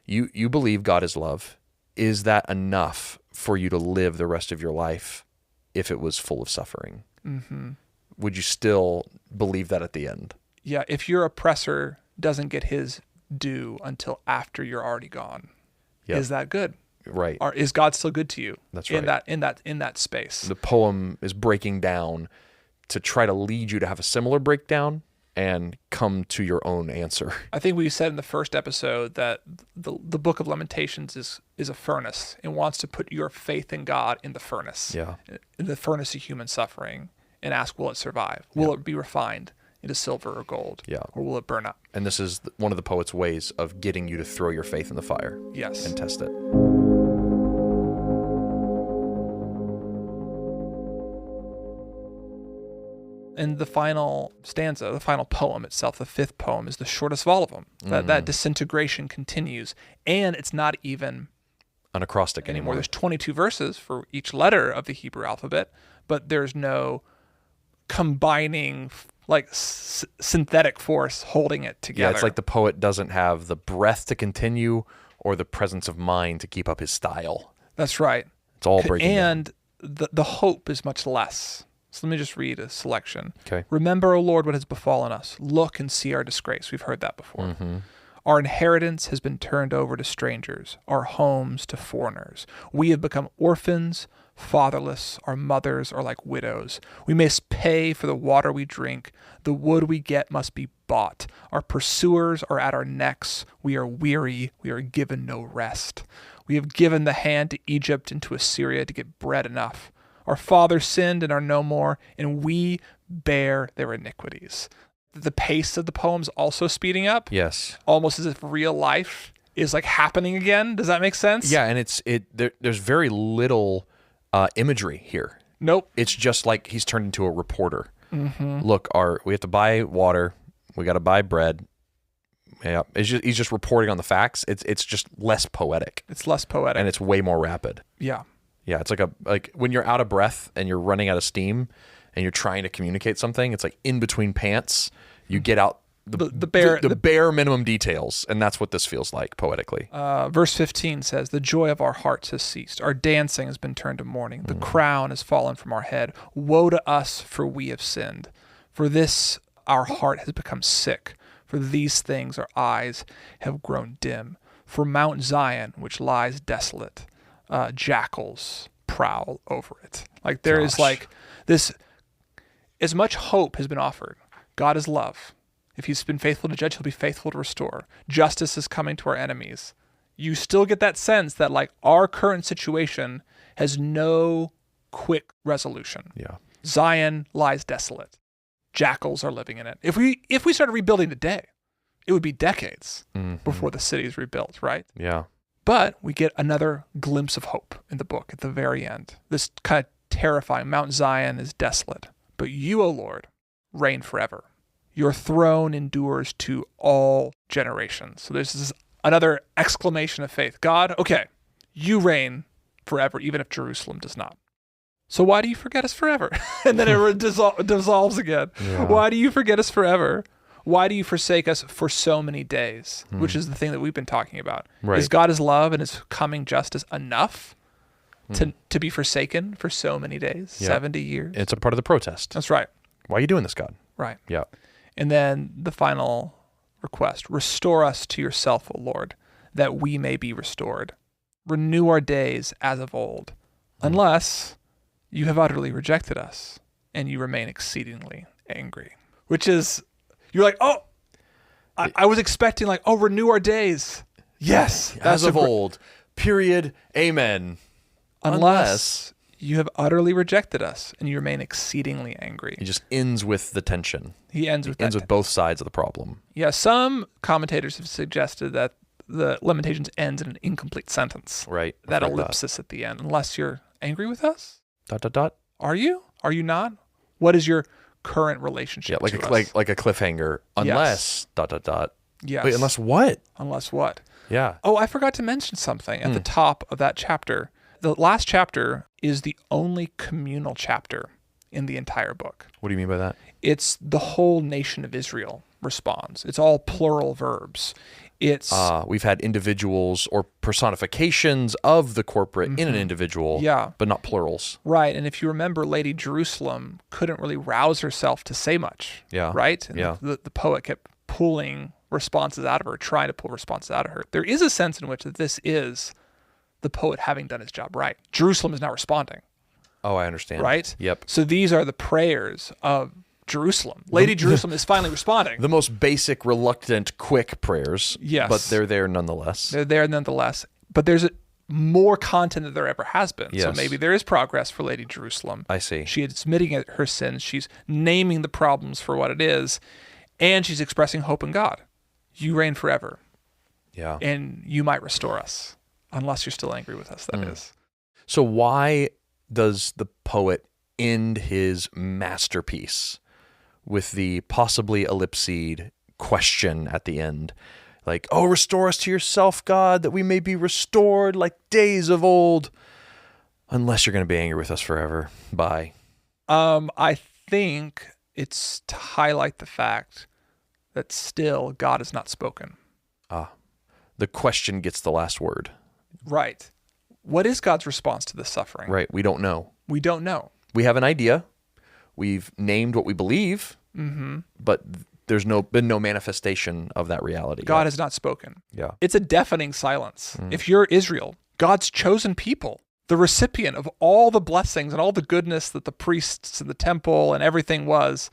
you believe God is love. Is that enough for you to live the rest of your life if it was full of suffering? Would you still believe that at the end? Yeah, if your oppressor doesn't get his due until after you're already gone, is that good? Right. Or is God still good to you? That's right. In that space. The poem is breaking down to try to lead you to have a similar breakdown and come to your own answer. I think we said in the first episode that the Book of Lamentations is a furnace. It wants to put your faith in God in the furnace, in the furnace of human suffering, and ask, will it survive? Will it be refined into silver or gold? Or will it burn up? And this is one of the poet's ways of getting you to throw your faith in the fire. Yes. And test it. And the final stanza, the final poem itself, the fifth poem, is the shortest of all of them. That disintegration continues, and it's not even an acrostic anymore. There's 22 verses for each letter of the Hebrew alphabet, but there's no combining synthetic force holding it together. Yeah, it's like the poet doesn't have the breath to continue or the presence of mind to keep up his style. That's right. It's all breaking down. And the hope is much less. So let me just read a selection. Okay. Remember, O Lord, what has befallen us. Look and see our disgrace. We've heard that before. Our inheritance has been turned over to strangers, our homes to foreigners. We have become orphans, fatherless. Our mothers are like widows. We must pay for the water we drink. The wood we get must be bought. Our pursuers are at our necks. We are weary. We are given no rest. We have given the hand to Egypt and to Assyria to get bread enough. Our fathers sinned and are no more, and we bear their iniquities. The pace of the poem's also speeding up. Yes. Almost as if real life is like happening again. Does that make sense? Yeah, and there's very little imagery here. Nope. It's just like he's turned into a reporter. Look, we have to buy water. We got to buy bread. Yeah, he's just reporting on the facts. It's just less poetic. It's less poetic. And it's way more rapid. Yeah. Yeah, it's like when you're out of breath and you're running out of steam and you're trying to communicate something, it's like in between pants, you get out the bare minimum details, and that's what this feels like poetically. Verse 15 says, the joy of our hearts has ceased. Our dancing has been turned to mourning. The crown has fallen from our head. Woe to us, for we have sinned. For this our heart has become sick. For these things our eyes have grown dim. For Mount Zion, which lies desolate, jackals prowl over it. Like there is like this, as much hope has been offered. God is love. If he's been faithful to judge, he'll be faithful to restore. Justice is coming to our enemies. You still get that sense that like our current situation has no quick resolution. Yeah. Zion lies desolate. Jackals are living in it. If we started rebuilding today, it would be decades before the city is rebuilt, right? Yeah. But we get another glimpse of hope in the book at the very end. This kind of terrifying, Mount Zion is desolate, but you, O Lord, reign forever. Your throne endures to all generations. So there's this another exclamation of faith. God, okay, you reign forever, even if Jerusalem does not. So why do you forget us forever? And then it dissolves again. Yeah. Why do you forget us forever? Why do you forsake us for so many days? Which is the thing that we've been talking about. Right. Is God is love and his coming justice enough to be forsaken for so many days? 70 years? It's a part of the protest. That's right. Why are you doing this, God? Right. Yeah. And then the final request, restore us to yourself, O Lord, that we may be restored. Renew our days as of old, unless you have utterly rejected us and you remain exceedingly angry. Which is, you're like, oh, I was expecting like, oh, renew our days. Yes. As of old, period, amen. Unless you have utterly rejected us and you remain exceedingly angry. He just ends with the tension. He ends with both sides of the problem. Yeah, some commentators have suggested that the Lamentations ends in an incomplete sentence. Right. That ellipsis at the end. Unless you're angry with us? ... Are you? Are you not? What is your current relationship to us? Like a cliffhanger. Unless ... Yes. Wait, unless what? Unless what? Yeah. Oh, I forgot to mention something at the top of that chapter. The last chapter is the only communal chapter in the entire book. What do you mean by that? It's the whole nation of Israel responds. It's all plural verbs. It's we've had individuals or personifications of the corporate in an individual, but not plurals. Right. And if you remember, Lady Jerusalem couldn't really rouse herself to say much. Yeah. Right? And the poet kept pulling responses out of her, trying to pull responses out of her. There is a sense in which that this is the poet having done his job right. Jerusalem is now responding. Oh, I understand. Right? Yep. So these are the prayers of Jerusalem. Lady Jerusalem is finally responding. The most basic, reluctant, quick prayers. Yes. But they're there nonetheless. They're there nonetheless. But there's more content than there ever has been. Yes. So maybe there is progress for Lady Jerusalem. I see. She is admitting her sins. She's naming the problems for what it is. And she's expressing hope in God. You reign forever. Yeah. And you might restore us. Unless you're still angry with us, that is. So why does the poet end his masterpiece with the possibly ellipsed question at the end? Like, oh, restore us to yourself, God, that we may be restored like days of old. Unless you're going to be angry with us forever. Bye. I think it's to highlight the fact that still God has not spoken. The question gets the last word. Right. What is God's response to this suffering? Right. We don't know. We don't know. We have an idea. We've named what we believe, but there's been no manifestation of that reality. God yet. has not spoken. Yeah. It's a deafening silence. If you're Israel, God's chosen people, the recipient of all the blessings and all the goodness that the priests and the temple and everything has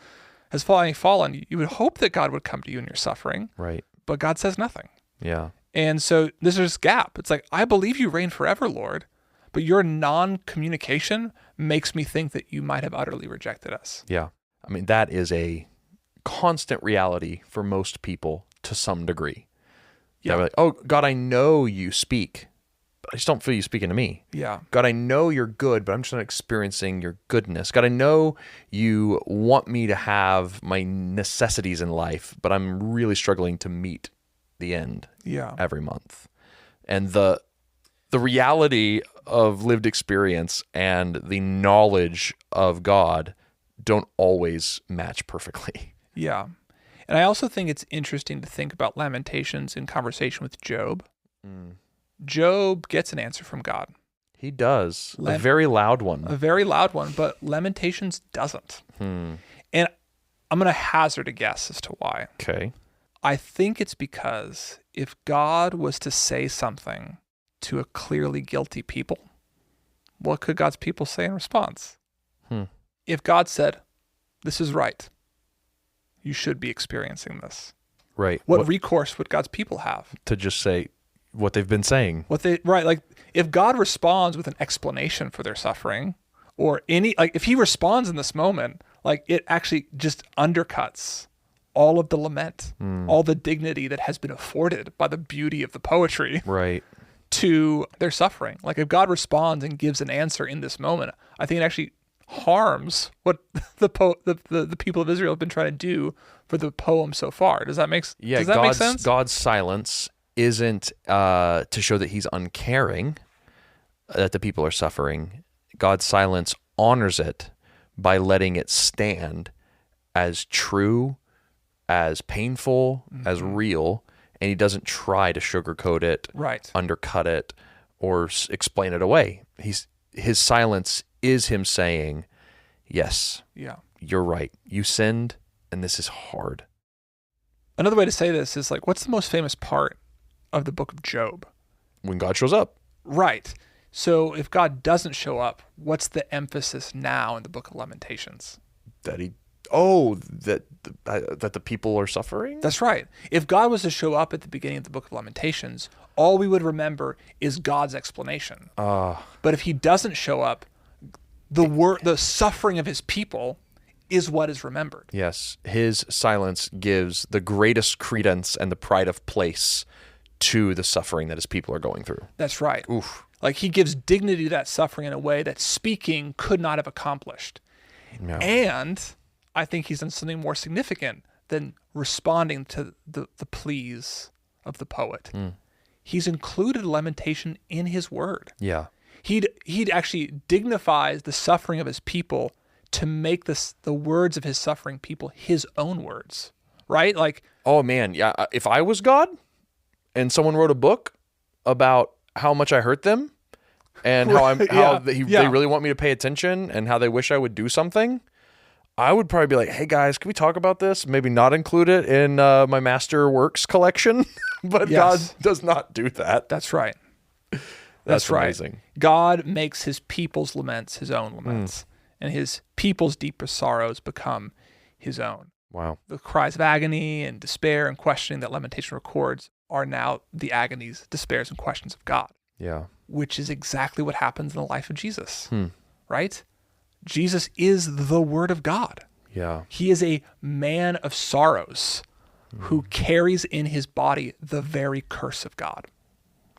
fallen, you would hope that God would come to you in your suffering. Right. But God says nothing. Yeah. And so there's this gap. It's like, I believe you reign forever, Lord, but your non-communication makes me think that you might have utterly rejected us. Yeah. I mean, that is a constant reality for most people to some degree. Yeah. They're like, oh, God, I know you speak, but I just don't feel you speaking to me. Yeah. God, I know you're good, but I'm just not experiencing your goodness. God, I know you want me to have my necessities in life, but I'm really struggling to meet the end every month. And the reality of lived experience and the knowledge of God don't always match perfectly. Yeah. And I also think it's interesting to think about Lamentations in conversation with Job. Job gets an answer from God. He does. A very loud one. A very loud one, but Lamentations doesn't. And I'm going to hazard a guess as to why. Okay. I think it's because if God was to say something to a clearly guilty people, what could God's people say in response? If God said, this is right, you should be experiencing this. Right. What recourse would God's people have? To just say what they've been saying. Like if God responds with an explanation for their suffering, or if he responds in this moment, like it actually just undercuts all of the lament, all the dignity that has been afforded by the beauty of the poetry to their suffering. Like if God responds and gives an answer in this moment, I think it actually harms what the people of Israel have been trying to do for the poem so far. Does that make sense? God's silence isn't to show that he's uncaring that the people are suffering. God's silence honors it by letting it stand as true, as painful, as real, and he doesn't try to sugarcoat it, undercut it, or explain it away. His silence is him saying, yes, you're right. You sinned, and this is hard. Another way to say this is like, what's the most famous part of the book of Job? When God shows up. Right. So if God doesn't show up, what's the emphasis now in the Book of Lamentations? That the people are suffering? That's right. If God was to show up at the beginning of the Book of Lamentations, all we would remember is God's explanation. But if he doesn't show up, the suffering of his people is what is remembered. Yes. His silence gives the greatest credence and the pride of place to the suffering that his people are going through. That's right. Oof. Like he gives dignity to that suffering in a way that speaking could not have accomplished. No. And I think he's done something more significant than responding to the pleas of the poet. He's included lamentation in his word. Yeah. He'd actually dignifies the suffering of his people to make the words of his suffering people his own words, right? Like, oh man, yeah. If I was God and someone wrote a book about how much I hurt them and they really want me to pay attention and how they wish I would do something, I would probably be like, hey guys, can we talk about this? Maybe not include it in my master works collection. But God does not do that. That's right. That's amazing. Right. God makes his people's laments his own laments, and his people's deepest sorrows become his own. Wow. The cries of agony and despair and questioning that Lamentation records are now the agonies, despairs, and questions of God. Yeah. Which is exactly what happens in the life of Jesus, right? Jesus is the Word of God. Yeah. He is a man of sorrows who carries in his body the very curse of God.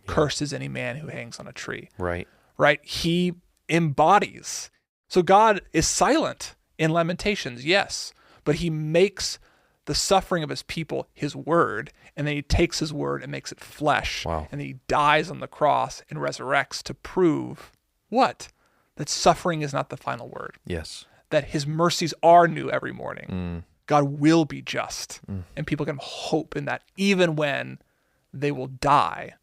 Yeah. Cursed is any man who hangs on a tree. Right. Right? He embodies. So God is silent in Lamentations, yes, but he makes the suffering of his people his word, and then he takes his word and makes it flesh. Wow. And then he dies on the cross and resurrects to prove what? That suffering is not the final word. Yes. That his mercies are new every morning. God will be just. And people can hope in that even when they will die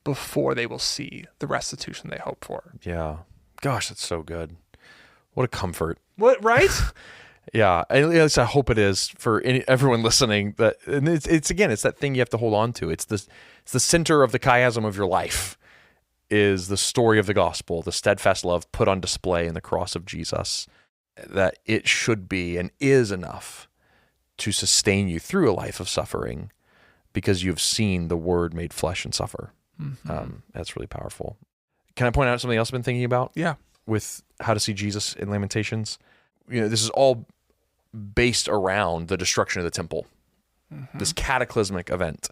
before they will see the restitution they hope for. Yeah. Gosh, that's so good. What a comfort. What, right? Yeah, at least I hope it is for everyone listening. That, and it's again, it's that thing you have to hold on to. It's the center of the chiasm of your life is the story of the gospel, the steadfast love put on display in the cross of Jesus. That it should be and is enough to sustain you through a life of suffering because you've seen the Word made flesh and suffer. That's really powerful. Can I point out something else I've been thinking about? Yeah. With how to see Jesus in Lamentations. This is all based around the destruction of the temple, this cataclysmic event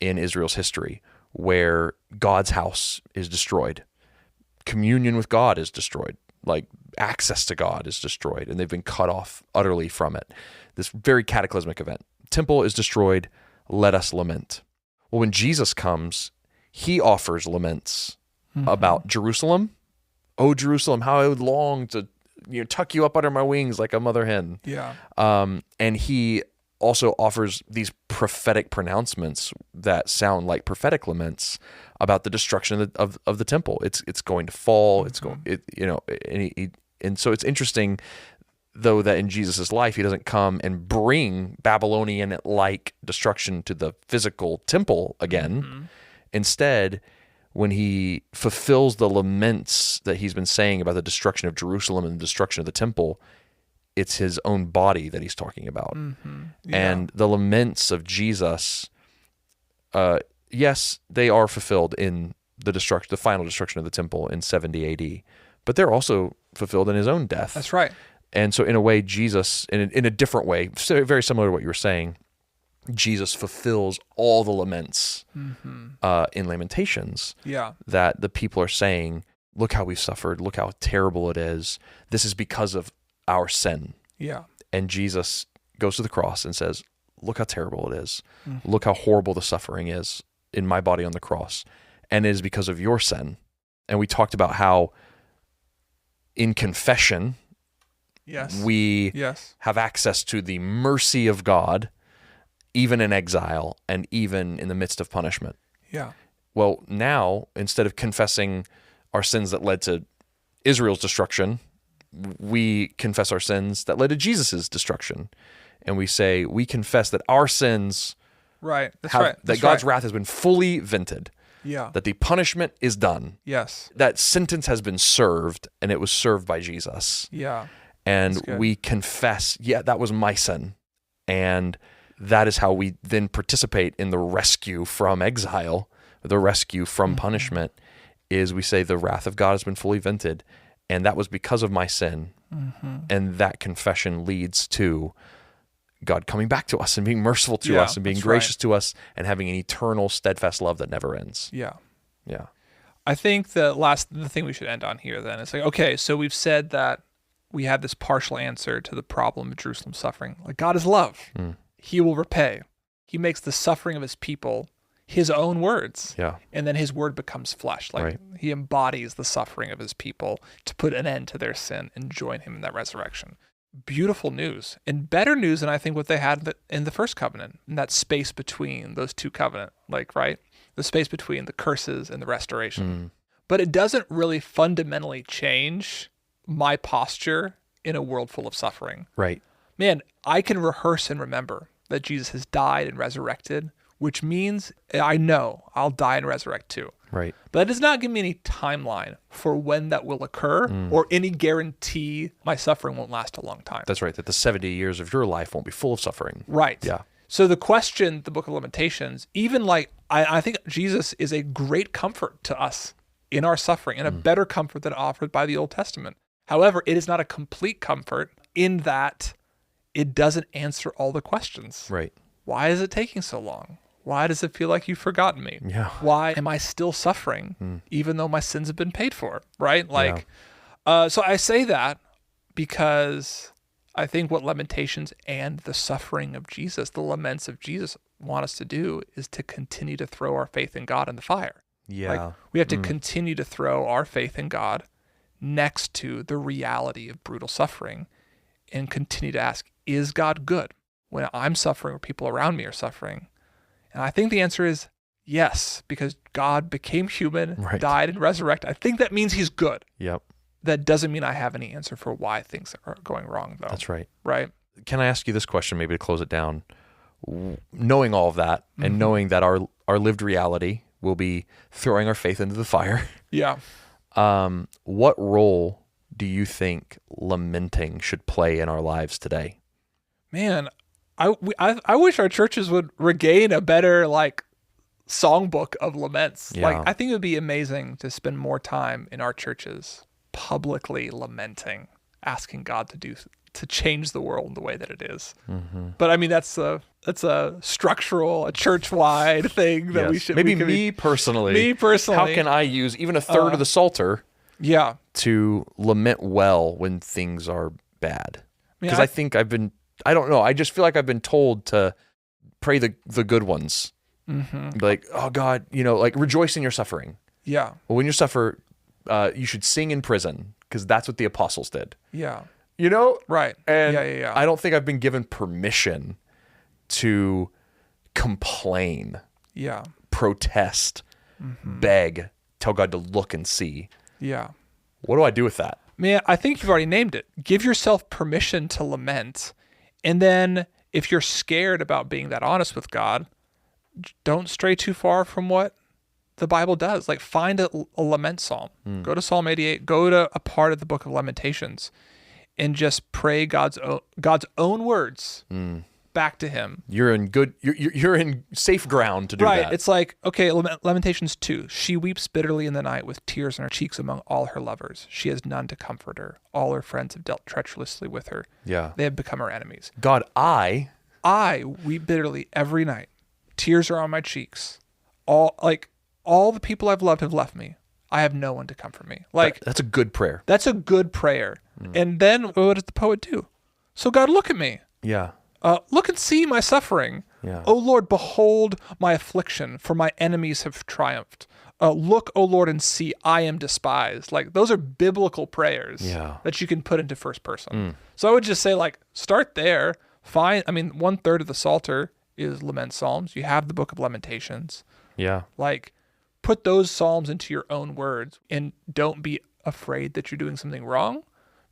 in Israel's history where God's house is destroyed. Communion with God is destroyed. Like access to God is destroyed, and they've been cut off utterly from it. This very cataclysmic event. Temple is destroyed. Let us lament. Well, when Jesus comes, he offers laments about Jerusalem. Oh, Jerusalem, how I would long to tuck you up under my wings like a mother hen. Yeah. And he also offers these prophetic pronouncements that sound like prophetic laments about the destruction of the temple. It's going to fall. It's going. And so it's interesting, though, that in Jesus' life he doesn't come and bring Babylonian-like destruction to the physical temple again. Instead, when he fulfills the laments that he's been saying about the destruction of Jerusalem and the destruction of the temple, it's his own body that he's talking about. And the laments of Jesus, yes, they are fulfilled in the final destruction of the temple in 70 AD, but they're also fulfilled in his own death. That's right. And so in a way, Jesus, in a different way, very similar to what you were saying, Jesus fulfills all the laments in Lamentations that the people are saying, look how we've suffered, look how terrible it is. This is because of our sin. Yeah. And Jesus goes to the cross and says, look how terrible it is. Look how horrible the suffering is in my body on the cross. And it is because of your sin. And we talked about how in confession, we have access to the mercy of God, even in exile and even in the midst of punishment. Yeah. Well, now, instead of confessing our sins that led to Israel's destruction, we confess our sins that led to Jesus' destruction. And we say, we confess that our sins, that God's wrath has been fully vented. Yeah. That the punishment is done. Yes. That sentence has been served, and it was served by Jesus. Yeah. And we confess, that was my sin. And that is how we then participate in the rescue from exile, the rescue from punishment, is we say the wrath of God has been fully vented, and that was because of my sin. And that confession leads to God coming back to us and being merciful to us and being gracious to us and having an eternal, steadfast love that never ends. Yeah. Yeah. I think the thing we should end on here then is like, okay, so we've said that we have this partial answer to the problem of Jerusalem's suffering. Like, God is love. He will repay. He makes the suffering of his people his own words. Yeah. And then his word becomes flesh. Like he embodies the suffering of his people to put an end to their sin and join him in that resurrection. Beautiful news, and better news than I think what they had in the first covenant, in that space between those two covenants, the space between the curses and the restoration. But it doesn't really fundamentally change my posture in a world full of suffering. Right. Man, I can rehearse and remember that Jesus has died and resurrected which means I know I'll die and resurrect too. Right. But that does not give me any timeline for when that will occur or any guarantee my suffering won't last a long time. That's right, that the 70 years of your life won't be full of suffering. Right. Yeah. So the question, the Book of Lamentations, even like, I think Jesus is a great comfort to us in our suffering and a better comfort than offered by the Old Testament. However, it is not a complete comfort in that it doesn't answer all the questions. Right. Why is it taking so long? Why does it feel like you've forgotten me? Yeah. Why am I still suffering even though my sins have been paid for? Right? Like, so I say that because I think what Lamentations and the suffering of Jesus, the laments of Jesus want us to do is to continue to throw our faith in God in the fire. Yeah. Like, we have to continue to throw our faith in God next to the reality of brutal suffering and continue to ask, is God good when I'm suffering or people around me are suffering? And I think the answer is yes, because God became human, died and resurrected. I think that means he's good. Yep. That doesn't mean I have any answer for why things are going wrong, though. That's right. Right? Can I ask you this question, maybe to close it down? Knowing all of that and knowing that our lived reality will be throwing our faith into the fire. Yeah. What role do you think lamenting should play in our lives today? Man, I wish our churches would regain a better like songbook of laments. Yeah. Like, I think it would be amazing to spend more time in our churches publicly lamenting, asking God to change the world in the way that it is. But I mean, that's a structural, a church-wide thing that we should. Me personally. Me personally. How can I use even a third of the Psalter? Yeah. To lament well when things are bad. Because I think I don't know. I just feel like I've been told to pray the good ones. Like, oh God, like rejoice in your suffering. Yeah. Well, when you suffer, you should sing in prison because that's what the apostles did. Yeah. Right. And yeah. I don't think I've been given permission to complain, protest, beg, tell God to look and see. Yeah. What do I do with that? Man, I think you've already named it. Give yourself permission to lament. And then if you're scared about being that honest with God, don't stray too far from what the Bible does. Like, find a lament psalm. Go to Psalm 88. Go to a part of the Book of Lamentations and just pray God's own words back to him. You're in safe ground to do that. Right. It's like, okay, Lamentations 2. She weeps bitterly in the night with tears on her cheeks among all her lovers. She has none to comfort her. All her friends have dealt treacherously with her. Yeah. They have become her enemies. God, I weep bitterly every night. Tears are on my cheeks. All the people I've loved have left me. I have no one to comfort me. Like, that's a good prayer. That's a good prayer. And then what does the poet do? So God, look at me. Yeah. Look and see my suffering. Yeah. O Lord, behold my affliction, for my enemies have triumphed. Look, O Lord, and see I am despised. Like, those are biblical prayers that you can put into first person. So I would just say, like, start there. Find, 1/3 of the Psalter is lament psalms. You have the Book of Lamentations. Yeah. Like, put those psalms into your own words and don't be afraid that you're doing something wrong,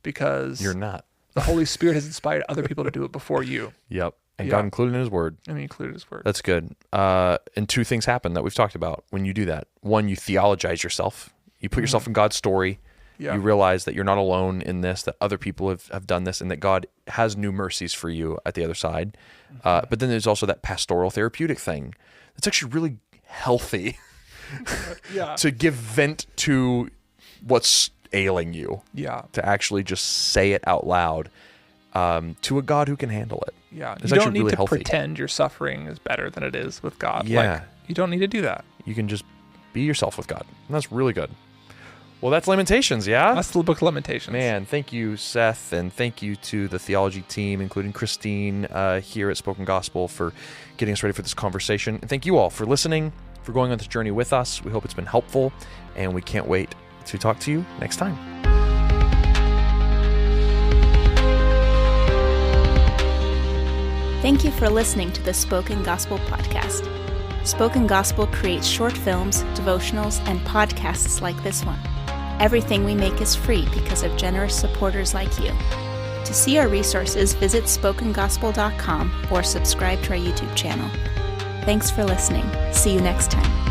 because you're not. The Holy Spirit has inspired other people to do it before you. Yep. And God included in his word. And he included his word. That's good. And two things happen that we've talked about when you do that. One, you theologize yourself. You put yourself in God's story. Yeah. You realize that you're not alone in this, that other people have done this, and that God has new mercies for you at the other side. But then there's also that pastoral therapeutic thing. It's actually really healthy to give vent to what's ailing you. Yeah. To actually just say it out loud to a God who can handle it. Yeah. It's you don't need really to healthy. pretend your suffering is better than it is with God. Yeah. Like, you don't need to do that. You can just be yourself with God. And that's really good. Well, that's Lamentations, yeah? That's the Book of Lamentations. Man, thank you, Seth, and thank you to the theology team, including Christine here at Spoken Gospel, for getting us ready for this conversation. And thank you all for listening, for going on this journey with us. We hope it's been helpful, and we can't wait to talk to you next time. Thank you for listening to the Spoken Gospel podcast. Spoken Gospel creates short films, devotionals, and podcasts like this one. Everything we make is free because of generous supporters like you. To see our resources, visit spokengospel.com or subscribe to our YouTube channel. Thanks for listening. See you next time.